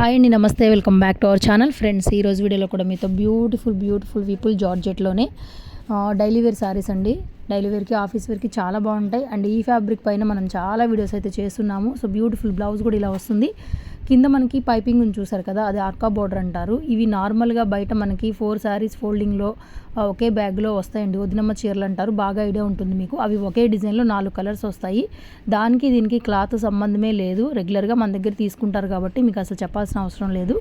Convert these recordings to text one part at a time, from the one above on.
Hi అండి, నమస్తే, welcome back to our channel. Friends, ఈరోజు వీడియోలో కూడా మీతో బ్యూటిఫుల్ విపుల్ జార్జెట్లోనే డైలీ వేర్ శారీస్ అండి. డైలీ వేర్కి, ఆఫీస్ వేర్కి చాలా బాగుంటాయి. అండ్ ఈ ఫ్యాబ్రిక్ పైన మనం చాలా వీడియోస్ అయితే చేస్తున్నాము. సో బ్యూటిఫుల్ బ్లౌజ్ కూడా ఇలా వస్తుంది. కింద మనకి పైపింగ్ చూసారు కదా, అది ఆర్కా బోర్డర్ అంటారు. ఇవి నార్మల్గా బయట మనకి 4 శారీస్ ఫోల్డింగ్లో ఒకే బ్యాగ్లో వస్తాయండి. వదినమ్మ చీరలు అంటారు, బాగా ఐడియా ఉంటుంది మీకు. అవి ఒకే డిజైన్లో 4 కలర్స్ వస్తాయి. దానికి దీనికి క్లాత్ సంబంధమే లేదు. రెగ్యులర్గా మన దగ్గర తీసుకుంటారు కాబట్టి మీకు అసలు చెప్పాల్సిన అవసరం లేదు.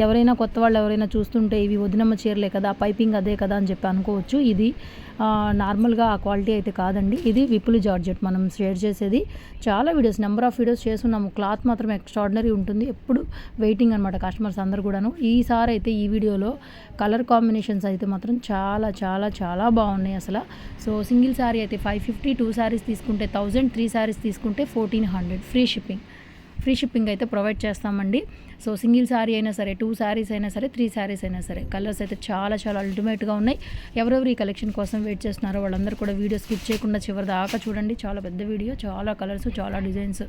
ఎవరైనా కొత్త వాళ్ళు ఎవరైనా చూస్తుంటే ఇవి వదినమ్మ చీరలే కదా, పైపింగ్ అదే కదా అని చెప్పి అనుకోవచ్చు. ఇది నార్మల్గా ఆ క్వాలిటీ అయితే కాదండి. ఇది విపుల్ జార్జెట్ మనం షేర్ చేసేది. చాలా వీడియోస్, నెంబర్ ఆఫ్ వీడియోస్ చేస్తున్నాము. క్లాత్ మాత్రం ఎక్స్ట్రాడినరీ ఉంటుంది. ఎప్పుడు వెయిటింగ్ అనమాట కస్టమర్స్ అందరు కూడాను. ఈసారి అయితే ఈ వీడియోలో కలర్ కాంబినేషన్స్ అయితే మాత్రం చాలా బాగున్నాయి అసలు. సో సింగిల్ శారీ అయితే 550, 2 శారీస్ తీసుకుంటే 1000, 3 శారీస్ తీసుకుంటే 1400. ఫ్రీ షిప్పింగ్ అయితే ప్రొవైడ్ చేస్తామండి. సో సింగిల్ శారీ అయినా సరే, 2 శారీస్ అయినా సరే, 3 శారీస్ అయినా సరే, కలర్స్ అయితే చాలా అల్టిమేట్గా ఉన్నాయి. ఎవరెవరు ఈ కలెక్షన్ కోసం వెయిట్ చేస్తున్నారో వాళ్ళందరూ కూడా వీడియో స్కిప్ చేయకుండా చివరి దాకా చూడండి. చాలా పెద్ద వీడియో, చాలా కలర్స్, చాలా డిజైన్స్.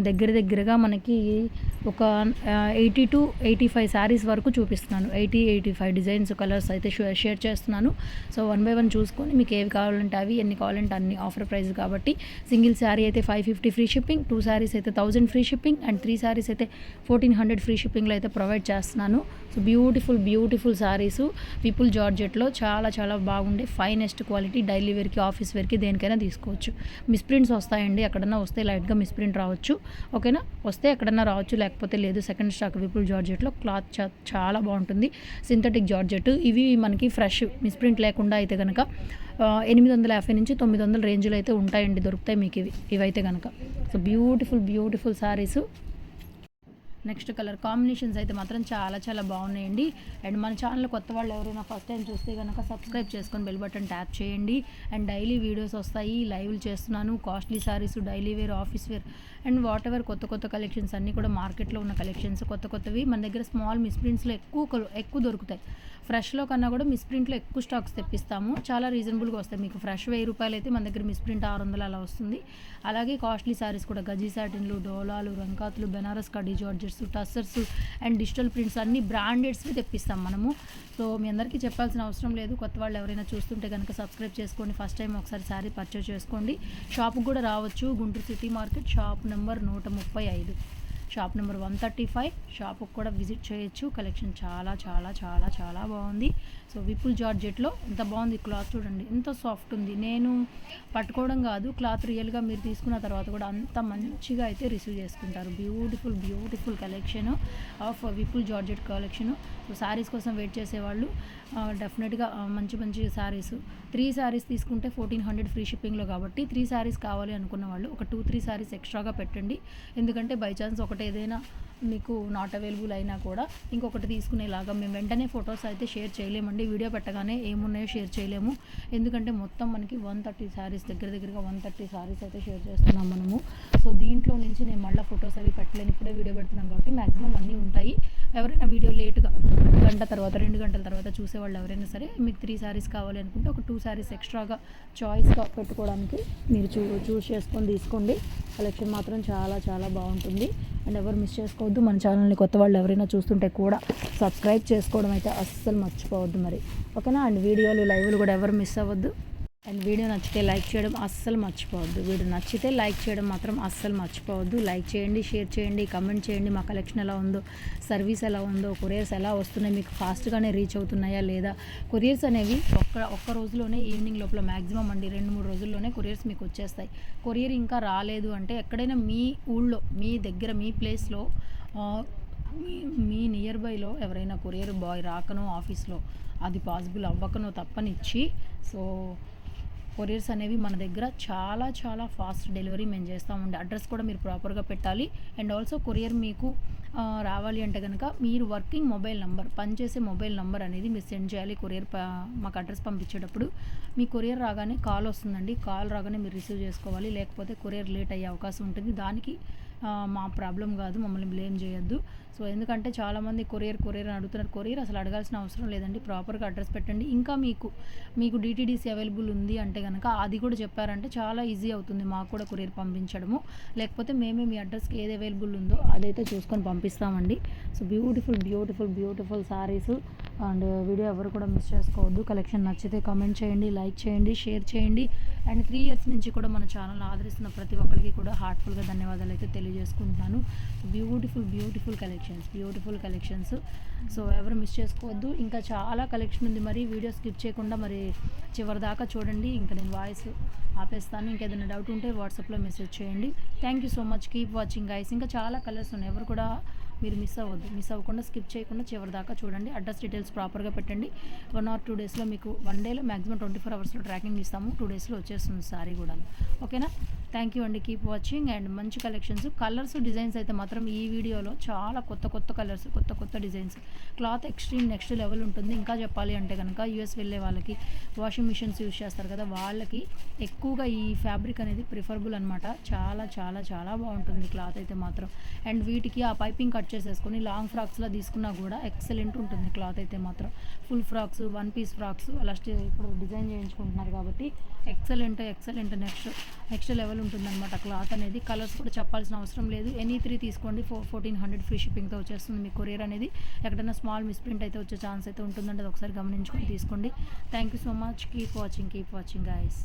దగ్గరగా మనకి ఒక 80 to 85 శారీస్ వరకు చూపిస్తున్నాను. 85 డిజైన్స్, కలర్స్ అయితే షేర్ చేస్తున్నాను. సో 1 by 1 చూసుకొని మీకు ఏవి కావాలంటే అవి, ఎన్ని కావాలంటే అన్ని. ఆఫర్ ప్రైస్ కాబట్టి సింగిల్ శారీ అయితే 550 ఫ్రీ షిప్పింగ్, 2 శారీస్ అయితే 1000 ఫ్రీ షిప్పింగ్, అండ్ 3 శారీస్ అయితే 1400 ఫ్రీ షిప్పింగ్లో అయితే ప్రొవైడ్ చేస్తున్నాను. సో బ్యూటిఫుల్ శారీస్ విపుల్ జార్జెట్లో చాలా బాగుండే ఫైనెస్ట్ క్వాలిటీ. డైలీ వేర్కి, ఆఫీస్ వేర్కి, దేనికైనా తీసుకోవచ్చు. మిస్ప్రింట్స్ వస్తాయండి, ఎక్కడన్నా వస్తే లైట్గా మిస్ప్రింట్ రావచ్చు. ఓకేనా, వస్తే ఎక్కడన్నా రావచ్చు, లేకపోతే లేదు. సెకండ్ స్టాక్ విపుల్ జార్జెట్లో క్లాత్ చాలా బాగుంటుంది. సింథటిక్ జార్జెట్ ఇవి మనకి ఫ్రెష్, మిస్ప్రింట్ లేకుండా అయితే కనుక 850 నుంచి 900 రేంజ్లో అయితే ఉంటాయండి, దొరుకుతాయి మీకు ఇవైతే కనుక. So beautiful saris. Next colour combinations అయితే మాత్రం చాలా బాగున్నాయండి. అండ్ మన ఛానల్ కొత్త వాళ్ళు ఎవరైనా ఫస్ట్ టైం చూస్తే కనుక సబ్స్క్రైబ్ చేసుకొని బెల్ బటన్ ట్యాప్ చేయండి. అండ్ డైలీ వీడియోస్ వస్తాయి, లైవ్లు చేస్తున్నాను. Costly saris, daily wear, office wear, and whatever కొత్త కలెక్షన్స్ అన్నీ కూడా మార్కెట్లో ఉన్న కలెక్షన్స్ కొత్తవి మన దగ్గర స్మాల్ మిస్ప్రింట్స్లో ఎక్కువ దొరుకుతాయి. ఫ్రెష్లో కన్నా కూడా మిస్ప్రింట్లో ఎక్కువ స్టాక్స్ తెప్పిస్తాము. చాలా రీజనబుల్గా వస్తాయి మీకు. ఫ్రెష్ 1000 రూపాయలు అయితే మన దగ్గర మిస్ప్రింట్ 600 అలా వస్తుంది. అలాగే కాస్ట్లీ శారీస్ కూడా గజీ సాటిన్లు, డోలాలు, రంకాతులు, బెనారస్ కడ్డీ georgettes, tussars and digital prints అన్ని బ్రాండెడ్స్వి తెప్పిస్తాం మనము. సో మీ అందరికీ చెప్పాల్సిన అవసరం లేదు. కొత్త వాళ్ళు ఎవరైనా చూస్తుంటే కనుక సబ్స్క్రైబ్ చేసుకోండి. ఫస్ట్ టైం ఒకసారి శారీ పర్చేస్ చేసుకోండి. షాప్కి కూడా రావచ్చు. Guntur city market, shop number 135, shop number 135. షాప్కి కూడా విజిట్ చేయొచ్చు. కలెక్షన్ చాలా బాగుంది. సో విపుల్ జార్జెట్లో ఎంత బాగుంది క్లాత్ చూడండి, ఎంత సాఫ్ట్ ఉంది. నేను పట్టుకోవడం కాదు, క్లాత్ రియల్గా మీరు తీసుకున్న తర్వాత కూడా అంత మంచిగా అయితే రిసీవ్ చేసుకుంటారు. Beautiful collection of Vipul georgette collection. So saris కోసం వెయిట్ చేసేవాళ్ళు డెఫినెట్గా మంచి శారీస్. 3 శారీస్ తీసుకుంటే 1400 ఫ్రీ షిప్పింగ్లో కాబట్టి 3 శారీస్ కావాలి అనుకున్న వాళ్ళు ఒక 2-3 శారీస్ ఎక్స్ట్రాగా పెట్టండి. ఎందుకంటే బై ఛాన్స్ ఒకటి ఏదైనా మీకు నాట్ అవైలబుల్ అయినా కూడా ఇంకొకటి తీసుకునేలాగా మేము వెంటనే ఫొటోస్ అయితే షేర్ చేయలేమండి. వీడియో పెట్టగానే ఏమున్నాయో షేర్ చేయలేము. ఎందుకంటే మొత్తం మనకి 130 శారీస్, దగ్గరగా 130 శారీస్ అయితే షేర్ చేస్తున్నాం మనము. సో దీంట్లో నుంచి నేను మళ్ళీ ఫొటోస్ అవి పెట్టలేను, ఇప్పుడే వీడియో పెడుతున్నాం కాబట్టి మ్యాక్సిమం అన్నీ ఉంటాయి. ఎవరైనా వీడియో లేట్గా 1 గంట తర్వాత, 2 గంటల తర్వాత చూసేవాళ్ళు ఎవరైనా సరే మీకు 3 శారీస్ కావాలి అనుకుంటే ఒక 2 శారీస్ ఎక్స్ట్రాగా చాయిస్గా పెట్టుకోవడానికి మీరు చూస్ చేసుకొని తీసుకోండి. కలెక్షన్ మాత్రం చాలా బాగుంటుంది. అండ్ ఎవరు మిస్ చేసుకోవద్దు. మన ఛానల్ని కొత్త వాళ్ళు ఎవరైనా చూస్తుంటే కూడా సబ్స్క్రైబ్ చేసుకోవడం అయితే అస్సలు మర్చిపోవద్దు మరి, ఓకేనా. అండ్ వీడియోలు, లైవ్లు కూడా ఎవరు మిస్ అవ్వద్దు. అండ్ వీడియో నచ్చితే లైక్ చేయడం అస్సలు మర్చిపోవద్దు. వీడియో నచ్చితే లైక్ చేయడం మాత్రం అస్సలు మర్చిపోవద్దు. లైక్ చేయండి, షేర్ చేయండి, కమెంట్ చేయండి. మా కలెక్షన్ ఎలా ఉందో, సర్వీస్ ఎలా ఉందో, కొరియర్స్ ఎలా వస్తున్నాయి, మీకు ఫాస్ట్గానే రీచ్ అవుతున్నాయా లేదా. కొరియర్స్ అనేవి ఒక్క రోజులోనే, ఈవినింగ్ లోపల మ్యాక్సిమం అండి 2-3 రోజుల్లోనే కొరియర్స్ మీకు వచ్చేస్తాయి. కొరియర్ ఇంకా రాలేదు అంటే ఎక్కడైనా మీ ఊళ్ళో, మీ దగ్గర, మీ ప్లేస్లో, మీ నియర్ బైలో ఎవరైనా కొరియర్ బాయ్ రాకనో, ఆఫీస్లో అది పాసిబుల్ అవ్వకనో తప్పనిచ్చి, సో కొరియర్స్ అనేవి మన దగ్గర చాలా ఫాస్ట్ డెలివరీ మేము చేస్తామండి. అడ్రస్ కూడా మీరు ప్రాపర్గా పెట్టాలి. అండ్ ఆల్సో కొరియర్ మీకు రావాలి అంటే కనుక మీరు వర్కింగ్ మొబైల్ నెంబర్, పనిచేసే మొబైల్ నెంబర్ అనేది మీరు సెండ్ చేయాలి. కొరియర్ మాకు అడ్రస్ పంపించేటప్పుడు మీ కొరియర్ రాగానే కాల్ వస్తుందండి. కాల్ రాగానే మీరు రిసీవ్ చేసుకోవాలి, లేకపోతే కొరియర్ లేట్ అయ్యే అవకాశం ఉంటుంది. దానికి మా ప్రాబ్లం కాదు, మమ్మల్ని బ్లేమ్ చేయొద్దు. సో ఎందుకంటే చాలామంది కొరియర్ అని అడుగుతున్నారు. కొరియర్ అసలు అడగాల్సిన అవసరం లేదండి. ప్రాపర్గా అడ్రస్ పెట్టండి. ఇంకా మీకు డిటీడీసీ అవైలబుల్ ఉంది అంటే కనుక అది కూడా చెప్పారంటే చాలా ఈజీ అవుతుంది మాకు కూడా కొరియర్ పంపించడము. లేకపోతే మేమే మీ అడ్రస్కి ఏది అవైలబుల్ ఉందో అదైతే చూసుకొని పంపిస్తామండి. So beautiful saris. And video ఎవరు కూడా మిస్ చేసుకోవద్దు. కలెక్షన్ నచ్చితే కామెంట్ చేయండి, లైక్ చేయండి, షేర్ చేయండి. అండ్ 3 years నుంచి కూడా మన ఛానల్ ఆదరిస్తున్న ప్రతి ఒక్కరికి కూడా హార్ట్ఫుల్గా ధన్యవాదాలు అయితే తెలియజేసుకుంటున్నాను. Beautiful collections. సో ఎవరు మిస్ చేసుకోవద్దు. ఇంకా చాలా కలెక్షన్ ఉంది. మరి వీడియో స్కిప్ చేయకుండా మరి చివరి దాకా చూడండి. ఇంకా నేను వాయిస్ ఆపేస్తాను. ఇంకేదైనా డౌట్ ఉంటే వాట్సాప్లో మెసేజ్ చేయండి. Thank you so much. Keep watching guys. ఇంకా చాలా కలర్స్ ఉన్నాయి. ఎవరు కూడా మీరు మిస్ అవ్వకుండా స్కిప్ చేయకుండా చివరి దాకా చూడండి. అడ్రస్ డీటెయిల్స్ ప్రాపర్గా పెట్టండి. 1 or 2 daysలో మీకు 1 dayలో మ్యాక్సిమం 24 hours ట్రాకింగ్ ఇస్తాము. 2 daysలో వచ్చేస్తుంది సారీ కూడా. ఓకేనా? థ్యాంక్ యూ అండి. Keep watching. అండ్ మంచి కలర్స్ డిజైన్స్ అయితే మాత్రం ఈ వీడియోలో చాలా కొత్త కలర్స్, కొత్త designs. Cloth extreme next level ఉంటుంది. ఇంకా చెప్పాలి అంటే కనుక యూఎస్ వెళ్ళే వాళ్ళకి, వాషింగ్ మిషన్స్ యూస్ చేస్తారు కదా, వాళ్ళకి ఎక్కువగా ఈ ఫ్యాబ్రిక్ అనేది ప్రిఫరబుల్ అనమాట. చాలా బాగుంటుంది క్లాత్ అయితే మాత్రం. అండ్ వీటికి ఆ పైపింగ్ కట్ చేసేసుకొని లాంగ్ ఫ్రాక్స్లో తీసుకున్నా కూడా ఎక్సలెంట్ ఉంటుంది క్లాత్ అయితే మాత్రం. ఫుల్ ఫ్రాక్స్, 1 piece ఫ్రాక్స్ అలా ఇప్పుడు డిజైన్ చేయించుకుంటున్నారు కాబట్టి ఎక్సలెంట్ నెక్స్ట్ లెవెల్ ఉంటుందన్నమాట క్లాత్ అనేది. కలర్స్ కూడా చెప్పాల్సిన అవసరం లేదు. ఎనీ 3 తీసుకోండి, 1400 ఫ్రీ షిప్పింగ్తో వచ్చేస్తుంది మీ కొరియర్ అనేది. ఎక్కడైనా స్మాల్ మిస్ప్రింట్ అయితే వచ్చే ఛాన్స్ అయితే ఉంటుందంటే అది ఒకసారి గమనించుకొని తీసుకోండి. Thank you so much. Keep watching guys.